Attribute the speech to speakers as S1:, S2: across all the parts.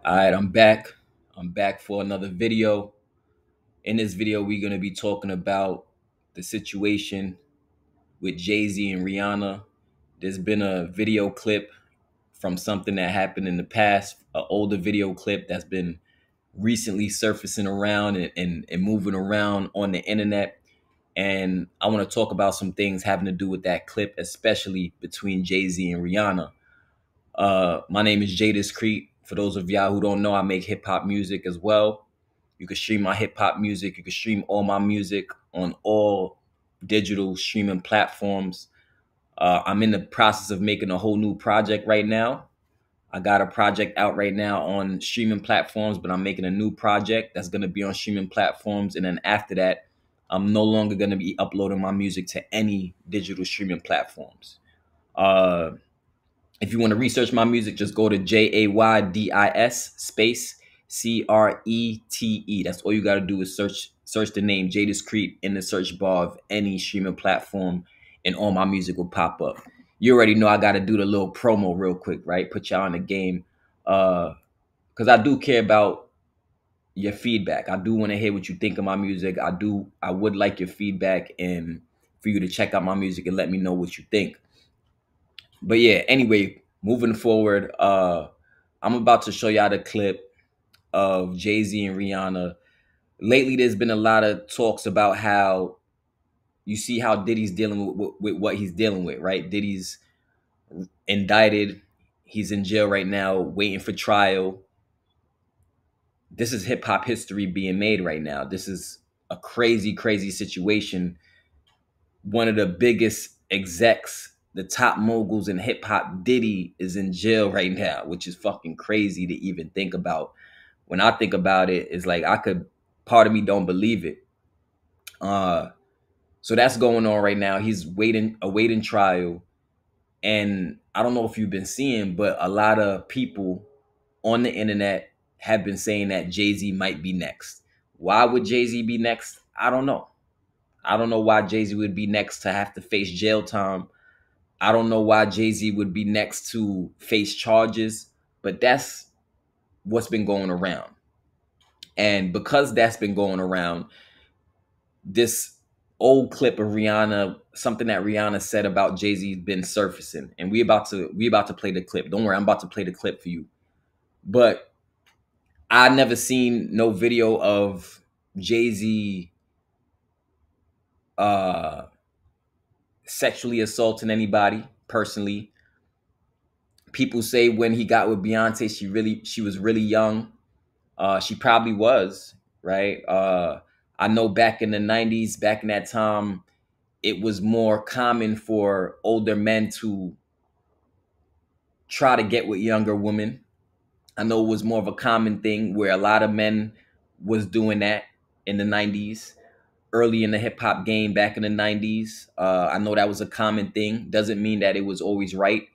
S1: All right, I'm back. I'm back for another video. In this video, we're going to be talking about the situation with Jay-Z and Rihanna. There's been a video clip from something that happened in the past, an older video clip that's been recently surfacing around and moving around on the internet. And I want to talk about some things having to do with that clip, especially between Jay-Z and Rihanna. My name is Jadiscrete. For those of y'all who don't know, I make hip hop music as well. You can stream my hip hop music. You can stream all my music on all digital streaming platforms. I'm in the process of making a whole new project right now. I got a project out right now on streaming platforms, but I'm making a new project that's going to be on streaming platforms. And then after that, I'm no longer going to be uploading my music to any digital streaming platforms. Uh, if you want to research my music, just go to JAYDIS space CRETE. That's all you got to do is search the name Jadiscrete in the search bar of any streaming platform, and all my music will pop up. You already know I got to do the little promo real quick, right? Put y'all in the game, because I do care about your feedback. I do want to hear what you think of my music. I would like your feedback and for you to check out my music and let me know what you think. But yeah, anyway, moving forward, I'm about to show y'all the clip of Jay-Z and Rihanna. Lately, there's been a lot of talks about how you see how Diddy's dealing with what he's dealing with, right? Diddy's indicted. He's in jail right now, waiting for trial. This is hip hop history being made right now. This is a crazy, crazy situation. One of the biggest execs, the top moguls in hip hop, Diddy, is in jail right now, which is fucking crazy to even think about. When I think about it, it's like part of me don't believe it. So that's going on right now. He's awaiting trial. And I don't know if you've been seeing, but a lot of people on the internet have been saying that Jay-Z might be next. Why would Jay-Z be next? I don't know. I don't know why Jay-Z would be next to have to face jail time. I don't know why Jay-Z would be next to face charges, but that's what's been going around. And because that's been going around, this old clip of Rihanna, something that Rihanna said about Jay-Z, has been surfacing. And we about to play the clip. Don't worry, I'm about to play the clip for you. But I never seen no video of Jay-Z sexually assaulting anybody personally. People say when he got with Beyonce, she was really young. She probably was, right? I know back in the 90s, back in that time, it was more common for older men to try to get with younger women. I know it was more of a common thing where a lot of men was doing that in the 90s, early in the hip hop game back in the 90s. I know that was a common thing. Doesn't mean that it was always right.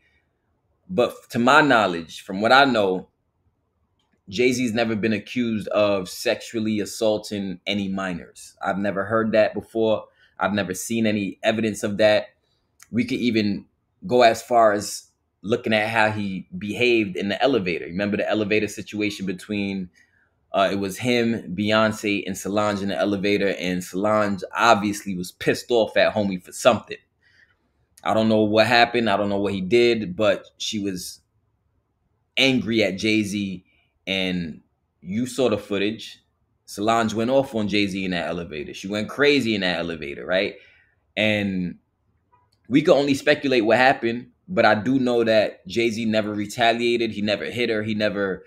S1: But to my knowledge, from what I know, Jay-Z's never been accused of sexually assaulting any minors. I've never heard that before. I've never seen any evidence of that. We could even go as far as looking at how he behaved in the elevator. Remember the elevator situation between it was him, Beyonce, and Solange in the elevator, and Solange obviously was pissed off at homie for something. I don't know what happened. I don't know what he did, but she was angry at Jay-Z, and you saw the footage. Solange went off on Jay-Z in that elevator. She went crazy in that elevator, right? And we can only speculate what happened, but I do know that Jay-Z never retaliated. He never hit her. He never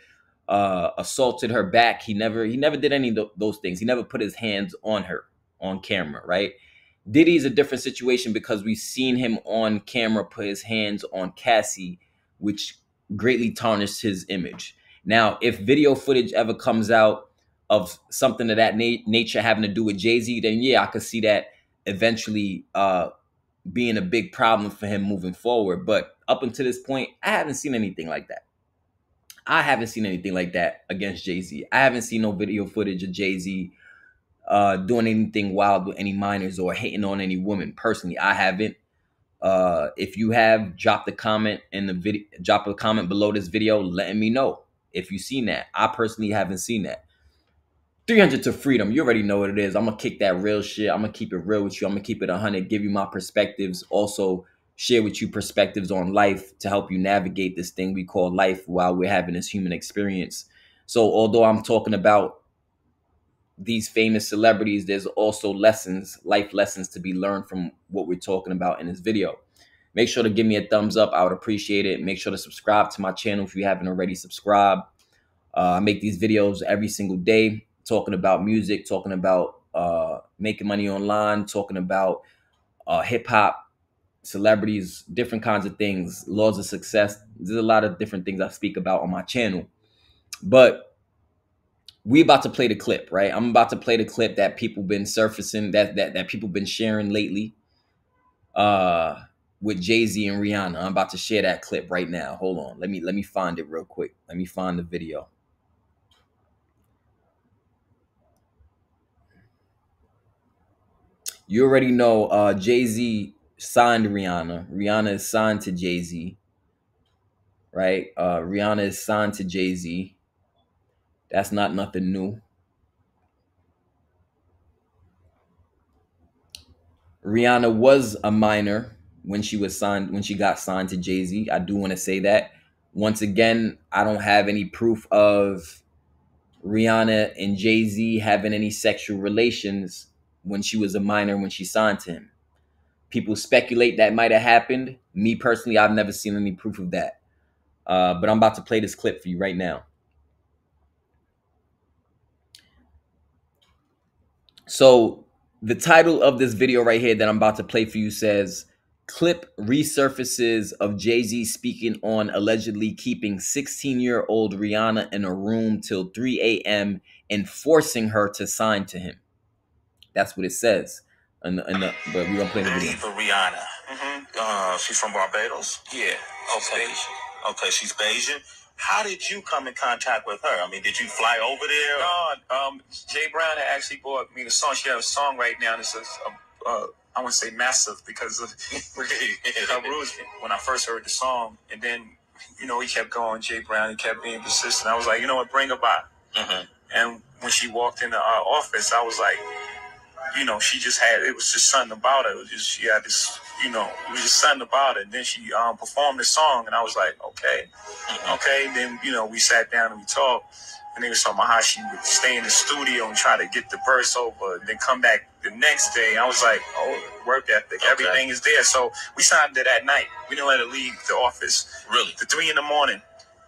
S1: assaulted her back. He never did any of those things. He never put his hands on her on camera, right? Diddy's a different situation because we've seen him on camera put his hands on Cassie, which greatly tarnished his image. Now, if video footage ever comes out of something of that nature having to do with Jay-Z, then yeah, I could see that eventually being a big problem for him moving forward. But up until this point, I haven't seen anything like that. I haven't seen anything like that against Jay-Z. I haven't seen no video footage of Jay-Z doing anything wild with any minors or hating on any woman. Personally, I haven't. If you have, drop a comment below this video letting me know. if you've seen that. I personally haven't seen that. 300 to Freedom, you already know what it is. I'm gonna kick that real shit. I'm gonna keep it real with you. I'm gonna keep it 100, give you my perspectives, also share with you perspectives on life to help you navigate this thing we call life while we're having this human experience. So although I'm talking about these famous celebrities, there's also lessons, life lessons to be learned from what we're talking about in this video. Make sure to give me a thumbs up. I would appreciate it. Make sure to subscribe to my channel if you haven't already subscribed. I make these videos every single day, talking about music, talking about making money online, talking about hip hop, celebrities, different kinds of things, laws of success. There's a lot of different things I speak about on my channel. But we about to play the clip, right? I'm about to play the clip that people been surfacing, that people been sharing lately, with Jay-Z and Rihanna. I'm about to share that clip right now. Hold on, let me find it real quick. Let me find the video. You already know Jay-Z signed Rihanna. Rihanna is signed to Jay-Z, right? Rihanna is signed to Jay-Z. That's not nothing new. Rihanna was a minor when she was signed, when she got signed to Jay-Z. I do want to say that. Once again, I don't have any proof of Rihanna and Jay-Z having any sexual relations when she was a minor, when she signed to him. People speculate that might have happened. Me personally, I've never seen any proof of that. But I'm about to play this clip for you right now. So the title of this video right here that I'm about to play for you says, clip resurfaces of Jay-Z speaking on allegedly keeping 16-year-old Rihanna in a room till 3 a.m. and forcing her to sign to him. That's what it says. But we're going to play the video.
S2: For Rihanna. She's from Barbados? Yeah. Okay. Okay, she's Bayesian. How did you come in contact with her? I mean, did you fly over there? No, Jay Brown had actually bought me the song. She had a song right now that says, I wouldn't say massive because of her rules. When I first heard the song, and then, you know, he kept going, Jay Brown, he kept being persistent. I was like, you know what, bring her by. And when she walked into our office, I was like, you know, she just had, it was just something about her. It was just, she had this, you know, it was just something about it. And then she performed the song, and I was like, okay. Then, you know, we sat down and we talked, and they was talking about how she would stay in the studio and try to get the verse over, and then come back the next day. I was like, oh, work ethic, everything is there. So we signed it that night. We didn't let her leave the office. Really? The 3 a.m.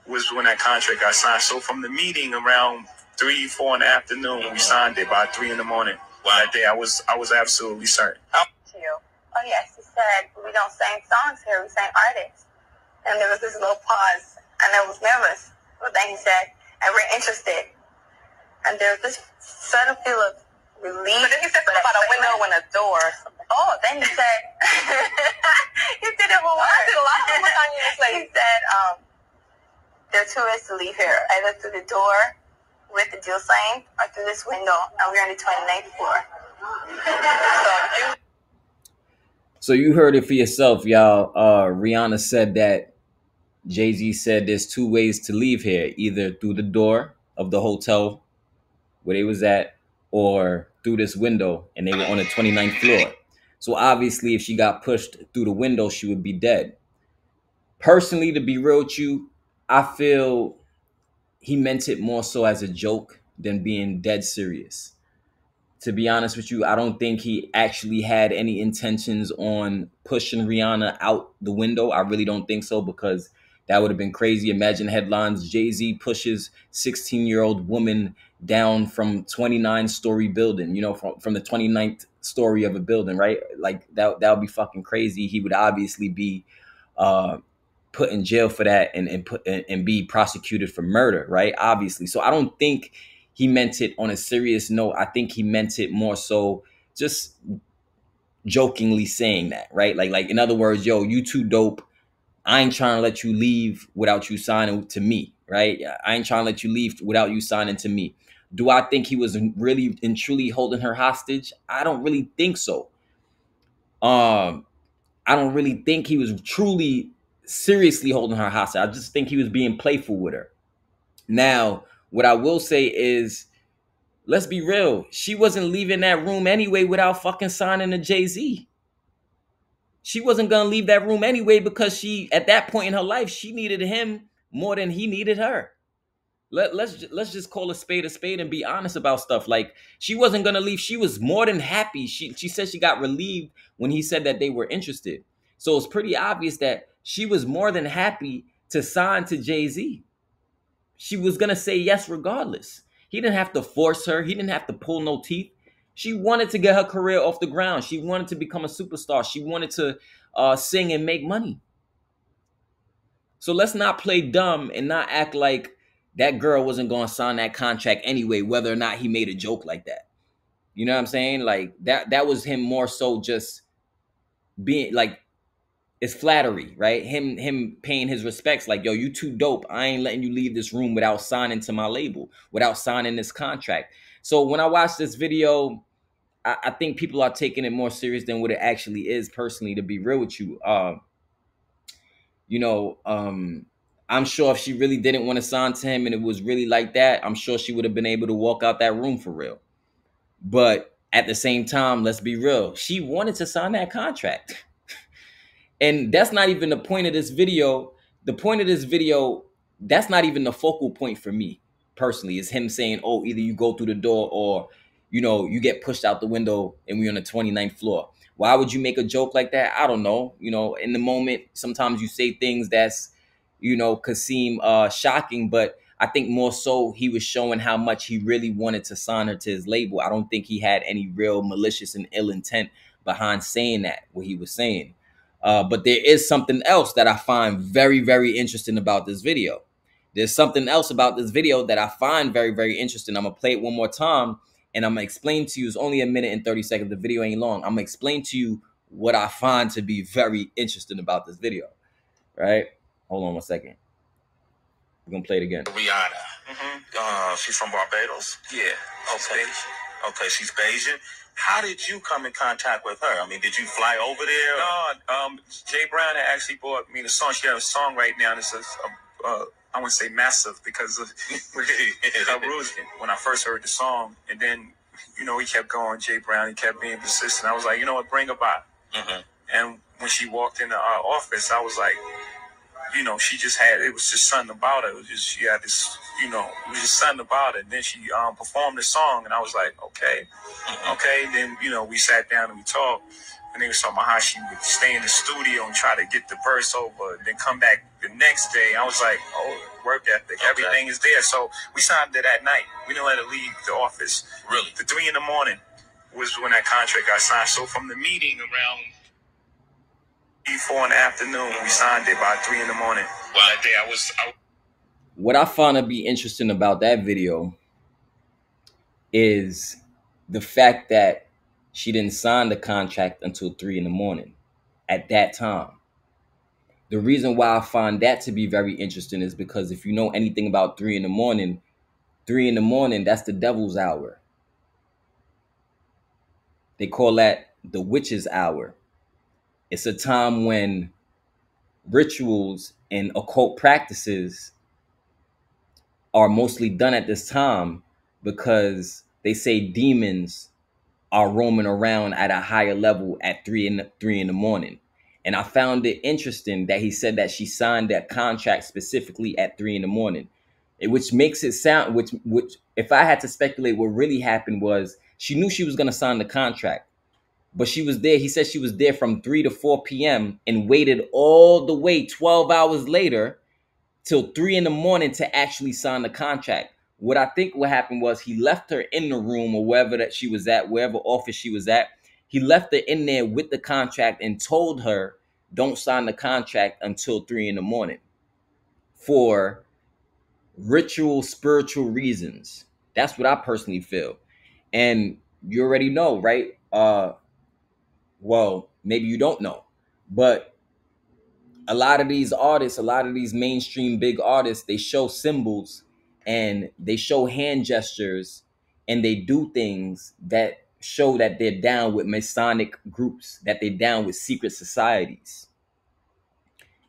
S2: was when that contract got signed. So from the meeting around 3, 4 in the afternoon, we signed it by 3 a.m. Wow. That day, I was absolutely certain.
S3: To you. Oh yes, he said we don't sing songs here, we sing artists. And there was this little pause, and I was nervous. But then he said, and we're interested. And there was this sudden feel of relief. But then he said something about a window and a door or something. Oh, then he said, he did it one more time. I did a lot of them on you. He said, there are 2 ways to leave here, either through the door with the deal sign or through this window, and we're on the 29th floor.
S1: So you heard it for yourself, y'all. Rihanna said that Jay-Z said there's 2 ways to leave here, either through the door of the hotel where they was at, or through this window, and they were on the 29th floor. So obviously if she got pushed through the window, she would be dead. Personally, to be real with you, I feel he meant it more so as a joke than being dead serious. To be honest with you, I don't think he actually had any intentions on pushing Rihanna out the window. I really don't think so, because that would have been crazy. Imagine headlines, Jay-Z pushes 16-year-old woman down from 29-story building, you know, from the 29th story of a building, right? Like that would be fucking crazy. He would obviously be put in jail for that and be prosecuted for murder, right? Obviously. So I don't think he meant it on a serious note. I think he meant it more so just jokingly saying that, right? Like in other words, yo, you too dope. I ain't trying to let you leave without you signing to me, right? I ain't trying to let you leave without you signing to me. Do I think he was really and truly holding her hostage? I don't really think so. I don't really think he was truly seriously holding her hostage. I just think he was being playful with her. Now, what I will say is, let's be real. She wasn't leaving that room anyway without fucking signing to Jay-Z. She wasn't gonna leave that room anyway because she, at that point in her life, she needed him more than he needed her. Let's just call a spade and be honest about stuff. Like, she wasn't gonna leave. She was more than happy. She said she got relieved when he said that they were interested. So it's pretty obvious that she was more than happy to sign to Jay-Z. She was gonna say yes regardless. He didn't have to force her. He didn't have to pull no teeth. She wanted to get her career off the ground. She wanted to become a superstar. She wanted to sing and make money. So let's not play dumb and not act like that girl wasn't going to sign that contract anyway, whether or not he made a joke like that. You know what I'm saying? Like, that was him more so just being like, it's flattery, right? Him paying his respects, like, yo, you too dope. I ain't letting you leave this room without signing to my label, without signing this contract. So when I watched this video, I think people are taking it more serious than what it actually is, personally, to be real with you. I'm sure if she really didn't want to sign to him and it was really like that, I'm sure she would have been able to walk out that room for real. But at the same time, let's be real, she wanted to sign that contract. And that's not even the point of this video. The point of this video, that's not even the focal point for me personally, is him saying, oh, either you go through the door or, you get pushed out the window and we're on the 29th floor. Why would you make a joke like that? I don't know. In the moment, sometimes you say things that's, could seem shocking, but I think more so he was showing how much he really wanted to sign her to his label. I don't think he had any real malicious and ill intent behind saying that, what he was saying. But there is something else that I find very, very interesting about this video. There's something else about this video that I find very, very interesting. I'm going to play it one more time, and I'm going to explain to you. It's only 1 minute and 30 seconds. The video ain't long. I'm going to explain to you what I find to be very interesting about this video. Right? Hold on 1 second. We're going to play it again.
S2: Rihanna. She's from Barbados? Yeah. Okay. Okay, she's Bayesian. How did you come in contact with her? I mean, did you fly over there? No, Jay Brown had actually bought me the song. She had a song right now. This is, I wouldn't say massive because of when I first heard the song. And then, he kept going, Jay Brown. He kept being persistent. I was like, you know what, bring her by. And when she walked into our office, I was like, she just had, it was just something about her. It was just, she had this, it was just something about it. And then she performed the song, and I was like, okay. Then, we sat down and we talked, and they was talking about how she would stay in the studio and try to get the verse over, then come back the next day. I was like, oh, work ethic, everything is there. So we signed it that night. We didn't let her leave the office. Really? The 3 in the morning was when that contract got signed. So from the meeting around 4 in the afternoon, we signed it by 3 in the morning. Well, that day
S1: What I found to be interesting about that video is the fact that she didn't sign the contract until 3 in the morning at that time. The reason why I find that to be very interesting is because if you know anything about 3 in the morning, that's the devil's hour. They call that the witch's hour. It's a time when rituals and occult practices are mostly done at this time because they say demons are roaming around at a higher level at 3 in the morning. And I found it interesting that he said that she signed that contract specifically at 3 in the morning, which makes it sound, which if I had to speculate, what really happened was she knew she was going to sign the contract, but she was there. He said she was there from 3 to 4 p.m. and waited all the way 12 hours later till 3 in the morning to actually sign the contract. What I think what happened was he left her in the room or wherever that she was at, wherever office she was at. He left her in there with the contract and told her, don't sign the contract until 3 in the morning for ritual, spiritual reasons. That's what I personally feel. And you already know, right? Well, maybe you don't know, but a lot of these artists, a lot of these mainstream big artists, they show symbols and they show hand gestures and they do things that show that they're down with Masonic groups, that they're down with secret societies.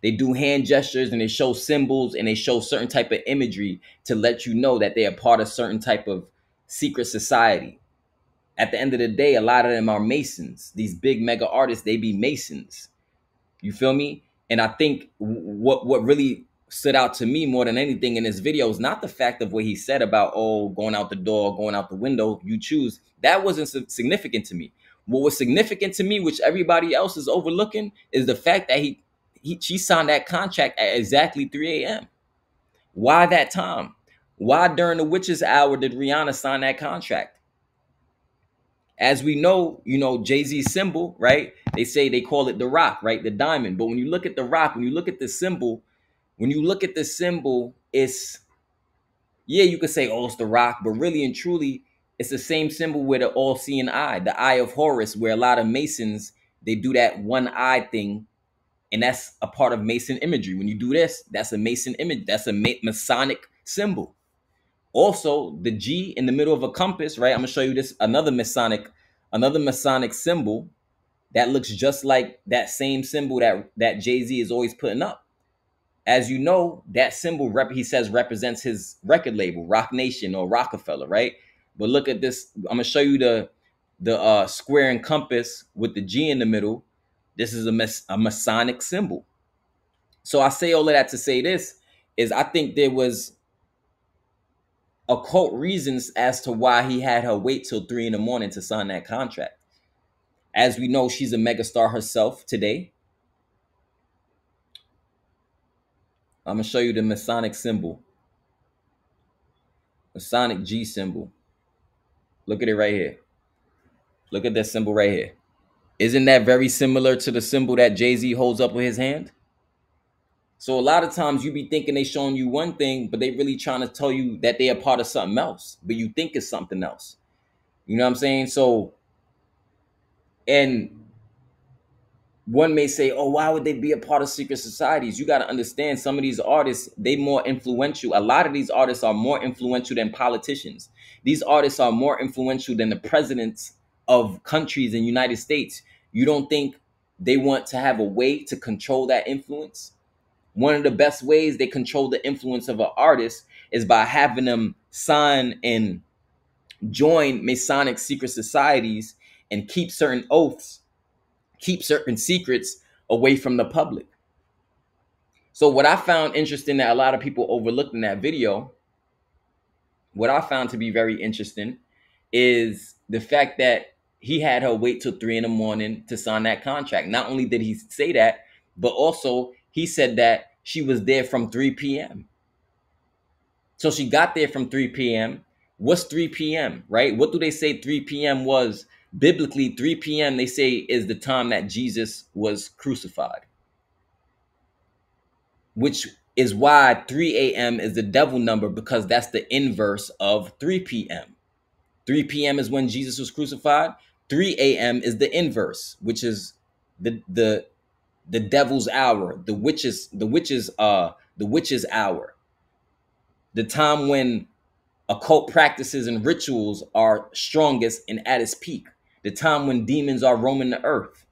S1: They do hand gestures and they show symbols and they show certain type of imagery to let you know that they are part of certain type of secret society. At the end of the day, a lot of them are Masons. These big mega artists, they be Masons. You feel me? And I think what really stood out to me more than anything in this video is not the fact of what he said about, oh, going out the door, going out the window, you choose. That wasn't significant to me. What was significant to me, which everybody else is overlooking, is the fact that she signed that contract at exactly 3 a.m. Why that time? Why during the witch's hour did Rihanna sign that contract? As we know, Jay-Z's symbol, right? They call it the rock, right? The diamond. But when you look at the rock, when you look at the symbol, it's, yeah, you could say, oh, it's the rock, but really and truly, it's the same symbol with the all-seeing eye, the eye of Horus, where a lot of Masons, they do that one eye thing, and that's a part of Mason imagery. When you do this, that's a Mason image. That's a Masonic symbol. Also, the G in the middle of a compass, right? I'm gonna show you this, another Masonic symbol that looks just like that same symbol that Jay-Z is always putting up. As you know, that symbol he says represents his record label, Roc Nation or Rockefeller, right? But look at this. I'm gonna show you the square and compass with the G in the middle. This is a Masonic symbol. So I say all of that to say this is I think there was occult reasons as to why he had her wait till 3 a.m. to sign that contract. As we know, she's a megastar herself today. I'm gonna show you the Masonic symbol, Masonic G symbol. Look at it right here. Look at that symbol right here. Isn't that very similar to the symbol that Jay-Z holds up with his hand? So a lot of times you be thinking they showing you one thing, but they really trying to tell you that they are part of something else, but you think it's something else. You know what I'm saying? So, and one may say, oh, why would they be a part of secret societies? You got to understand, some of these artists, they more influential. A lot of these artists are more influential than politicians. These artists are more influential than the presidents of countries in the United States. You don't think they want to have a way to control that influence? One of the best ways they control the influence of an artist is by having them sign and join Masonic secret societies and keep certain oaths, keep certain secrets away from the public. So what I found interesting that a lot of people overlooked in that video, what I found to be very interesting is the fact that he had her wait till 3 a.m. to sign that contract. Not only did he say that, but also he said that she was there from 3 p.m. So she got there from 3 p.m. What's 3 p.m., right? What do they say 3 p.m. was? Biblically, 3 p.m. they say is the time that Jesus was crucified, which is why 3 a.m. is the devil number, because that's the inverse of 3 p.m. 3 p.m. is when Jesus was crucified. 3 a.m. is the inverse, which is the devil's hour, the witch's hour, the time when occult practices and rituals are strongest and at its peak, the time when demons are roaming the earth.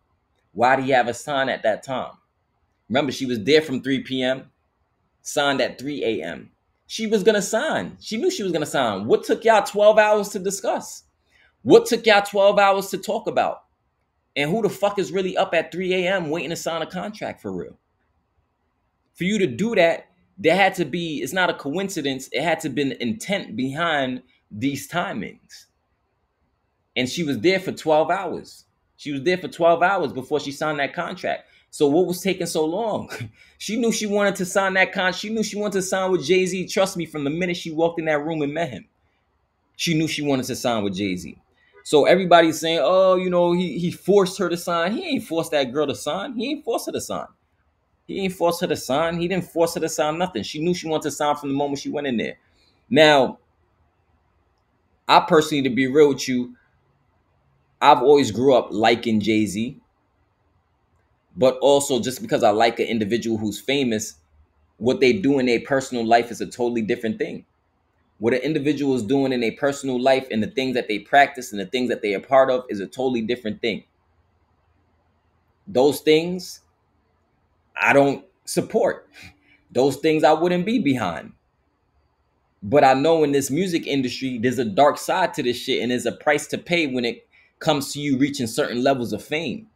S1: Why do you have a sign at that time? Remember, she was there from 3 p.m., signed at 3 a.m. She was going to sign. She knew she was going to sign. What took y'all 12 hours to discuss? What took y'all 12 hours to talk about? And who the fuck is really up at 3 a.m. waiting to sign a contract for real? For you to do that, there had to be, it's not a coincidence, it had to be an intent behind these timings. And she was there for 12 hours. She was there for 12 hours before she signed that contract. So what was taking so long? She knew she wanted to sign that contract. She knew she wanted to sign with Jay-Z. Trust me, from the minute she walked in that room and met him, she knew she wanted to sign with Jay-Z. So everybody's saying, oh, he forced her to sign. He ain't forced that girl to sign. He ain't forced her to sign. He ain't forced her to sign. He didn't force her to sign nothing. She knew she wanted to sign from the moment she went in there. Now, I personally, to be real with you, I've always grew up liking Jay-Z. But also, just because I like an individual who's famous, what they do in their personal life is a totally different thing. What an individual is doing in their personal life and the things that they practice and the things that they are part of is a totally different thing. Those things, I don't support. Those things I wouldn't be behind. But I know in this music industry, there's a dark side to this shit, and there's a price to pay when it comes to you reaching certain levels of fame.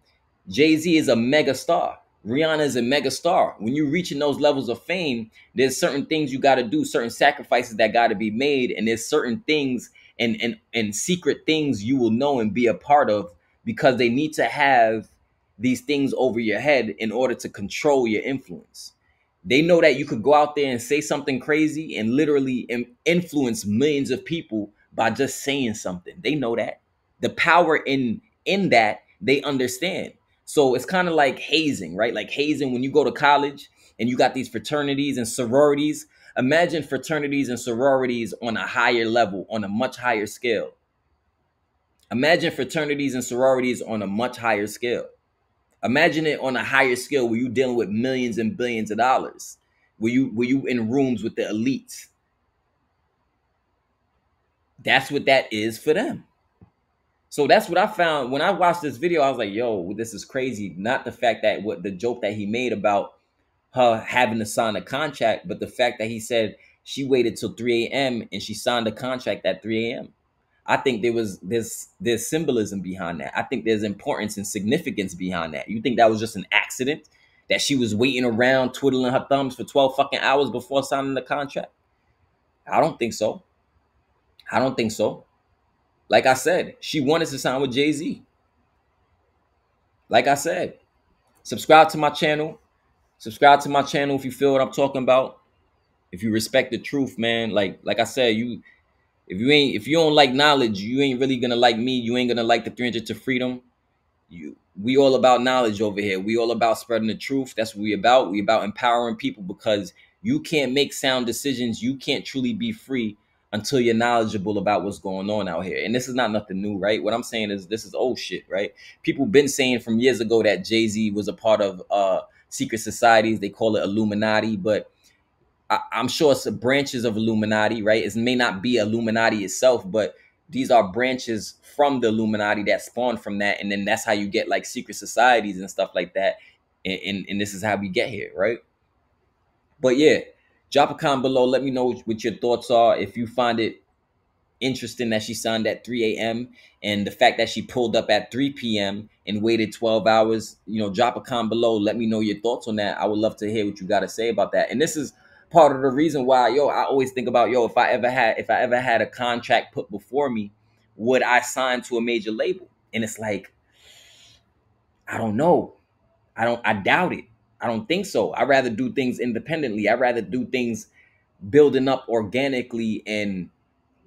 S1: Jay-Z is a mega star. Rihanna is a mega star. When you're reaching those levels of fame, there's certain things you got to do, certain sacrifices that got to be made, and there's certain things and secret things you will know and be a part of, because they need to have these things over your head in order to control your influence. They know that you could go out there and say something crazy and literally influence millions of people by just saying something. They know that. The power in that, they understand. So it's kind of like hazing, right? Like hazing when you go to college and you got these fraternities and sororities. Imagine fraternities and sororities on a higher level, on a much higher scale. Imagine fraternities and sororities on a much higher scale. Imagine it on a higher scale where you're dealing with millions and billions of dollars, where you in rooms with the elites. That's what that is for them. So that's what I found when I watched this video. I was like, yo, this is crazy. Not the fact that what the joke that he made about her having to sign a contract, but the fact that he said she waited till 3 a.m. and she signed a contract at 3 a.m. I think there's symbolism behind that. I think there's importance and significance behind that. You think that was just an accident? That she was waiting around twiddling her thumbs for 12 fucking hours before signing the contract? I don't think so. I don't think so. Like I said, she wanted to sign with Jay-Z. Like I said, subscribe to my channel. Subscribe to my channel if you feel what I'm talking about. If you respect the truth, man. Like I said, if you don't like knowledge, you ain't really gonna like me. You ain't gonna like the 300 to Freedom. We all about knowledge over here. We all about spreading the truth. That's what we about. We about empowering people, because you can't make sound decisions. You can't truly be free until you're knowledgeable about what's going on out here. And this is not nothing new, right? What I'm saying is this is old shit, right? People been saying from years ago that Jay-Z was a part of secret societies. They call it Illuminati, but I'm sure it's branches of Illuminati, right? It may not be Illuminati itself, but these are branches from the Illuminati that spawn from that. And then that's how you get like secret societies and stuff like that. And this is how we get here, right? But yeah, drop a comment below. Let me know what your thoughts are. If you find it interesting that she signed at 3 a.m. and the fact that she pulled up at 3 p.m. and waited 12 hours, drop a comment below. Let me know your thoughts on that. I would love to hear what you got to say about that. And this is part of the reason why, I always think about, if I ever had a contract put before me, would I sign to a major label? And it's like, I don't know. I doubt it. I don't think so. I'd rather do things independently. I'd rather do things building up organically and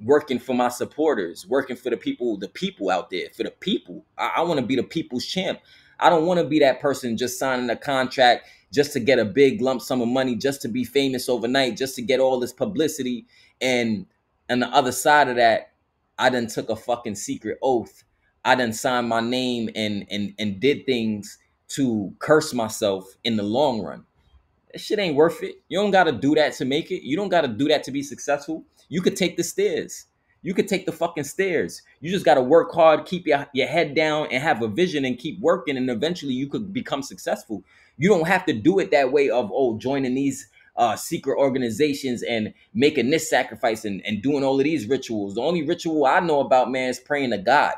S1: working for my supporters, working for the people out there, for the people. I want to be the people's champ. I don't want to be that person just signing a contract just to get a big lump sum of money, just to be famous overnight, just to get all this publicity. And on the other side of that, I done took a fucking secret oath. I done signed my name and did things to curse myself in the long run. That shit ain't worth it. You don't got to do that to make it. You don't got to do that to be successful. You could take the stairs. You could take the fucking stairs. You just got to work hard, keep your head down, and have a vision and keep working. And eventually you could become successful. You don't have to do it that way of, joining these secret organizations and making this sacrifice and doing all of these rituals. The only ritual I know about, man, is praying to God.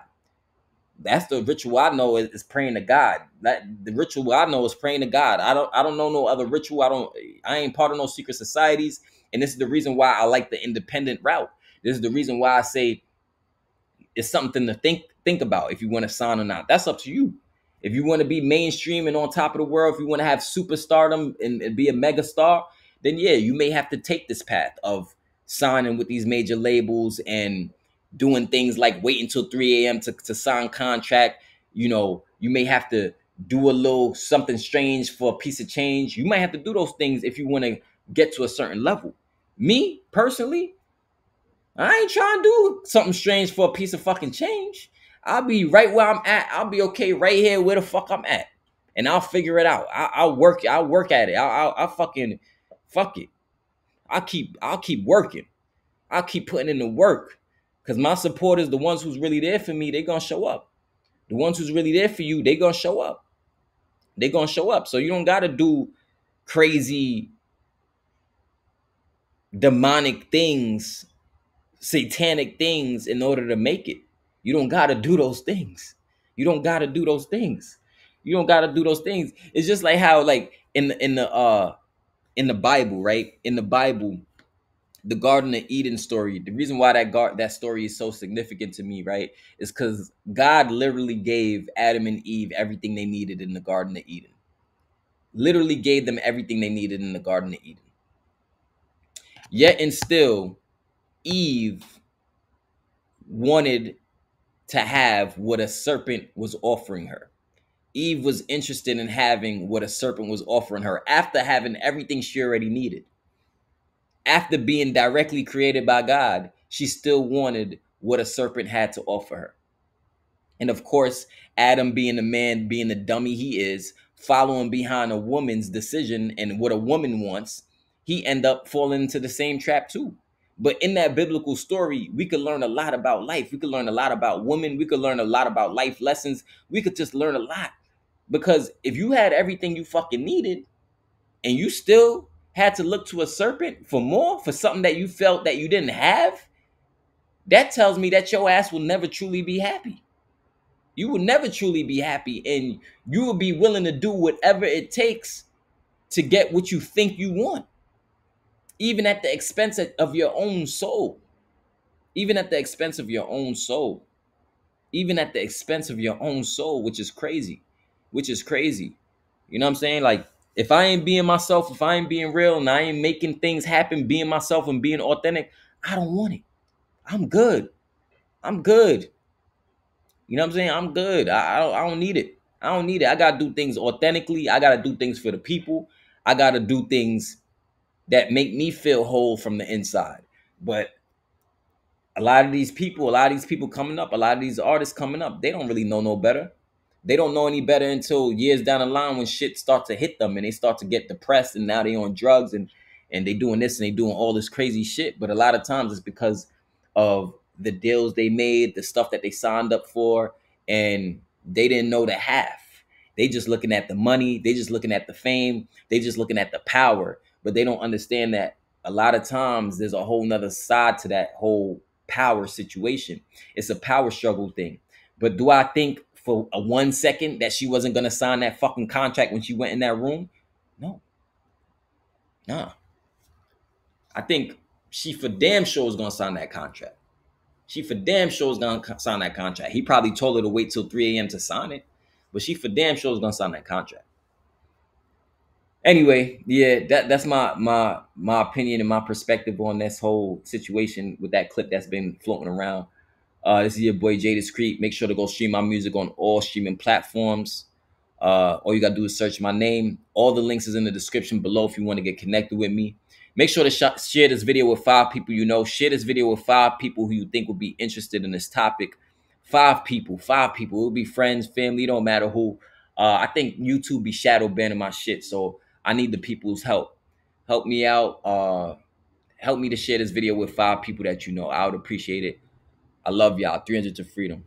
S1: That's the ritual I know is praying to God. The ritual I know is praying to God. I don't know no other ritual. I ain't part of no secret societies. And this is the reason why I like the independent route. This is the reason why I say it's something to think about if you want to sign or not. That's up to you. If you want to be mainstream and on top of the world, if you want to have superstardom and be a mega star, then yeah, you may have to take this path of signing with these major labels and doing things like waiting until 3 a.m. to sign contract. You may have to do a little something strange for a piece of change. You might have to do those things if you want to get to a certain level. Me, personally, I ain't trying to do something strange for a piece of fucking change. I'll be right where I'm at. I'll be okay right here where the fuck I'm at. And I'll figure it out. I'll work at it. I'll fucking fuck it. I'll keep working. I'll keep putting in the work. Because my supporters, the ones who's really there for me, they gonna show up. The ones who's really there for you, they gonna show up. They gonna show up. So you don't gotta do crazy demonic things, satanic things in order to make it. You don't got to do those things. You don't got to do those things. You don't got to do those things. It's just like how, like, in the Bible, right? In the Bible, the Garden of Eden story, the reason why that story is so significant to me, right, is because God literally gave Adam and Eve everything they needed in the Garden of Eden. Literally gave them everything they needed in the Garden of Eden. Yet and still, Eve wanted to have what a serpent was offering her. Eve was interested in having what a serpent was offering her after having everything she already needed. After being directly created by God, she still wanted what a serpent had to offer her. And of course, Adam, being the man, being the dummy he is, following behind a woman's decision and what a woman wants, he end up falling into the same trap too. But in that biblical story, we could learn a lot about life. We could learn a lot about women. We could learn a lot about life lessons. We could just learn a lot. Because if you had everything you fucking needed and you still had to look to a serpent for more, for something that you felt that you didn't have, that tells me that your ass will never truly be happy. You will never truly be happy, and you will be willing to do whatever it takes to get what you think you want, even at the expense of your own soul. Even at the expense of your own soul. Even at the expense of your own soul, which is crazy. Which is crazy. You know what I'm saying? Like, if I ain't being myself, if I ain't being real, and I ain't making things happen, being myself and being authentic, I don't want it. I'm good. I'm good. You know what I'm saying? I'm good. I don't need it. I don't need it. I gotta do things authentically. I gotta do things for the people. I gotta do things that make me feel whole from the inside. But a lot of these people coming up, a lot of these artists coming up, they don't really know no better. They don't know any better until years down the line when shit starts to hit them and they start to get depressed, and now they on drugs and they doing this and they doing all this crazy shit. But a lot of times it's because of the deals they made, the stuff that they signed up for, and they didn't know the half. They just looking at the money, they just looking at the fame, they just looking at the power, but they don't understand that a lot of times there's a whole nother side to that whole power situation. It's a power struggle thing. But do I think for a 1 second that she wasn't gonna sign that fucking contract when she went in that room? No. Nah. I think she for damn sure was gonna sign that contract. She for damn sure was gonna sign that contract. He probably told her to wait till 3 a.m. to sign it, but she for damn sure was gonna sign that contract. Anyway, yeah, that's my opinion and my perspective on this whole situation with that clip that's been floating around. This is your boy Jay Discreet. Make sure to go stream my music on all streaming platforms. All you gotta do is search my name. All the links is in the description below if you want to get connected with me. Make sure to share this video with 5 people you know. Share this video with 5 people who you think will be interested in this topic. 5 people. It will be friends, family, don't matter who. I think YouTube be shadow banning my shit, so I need the people's help. Help me out. Help me to share this video with 5 people that you know. I would appreciate it. I love y'all. 300 to freedom.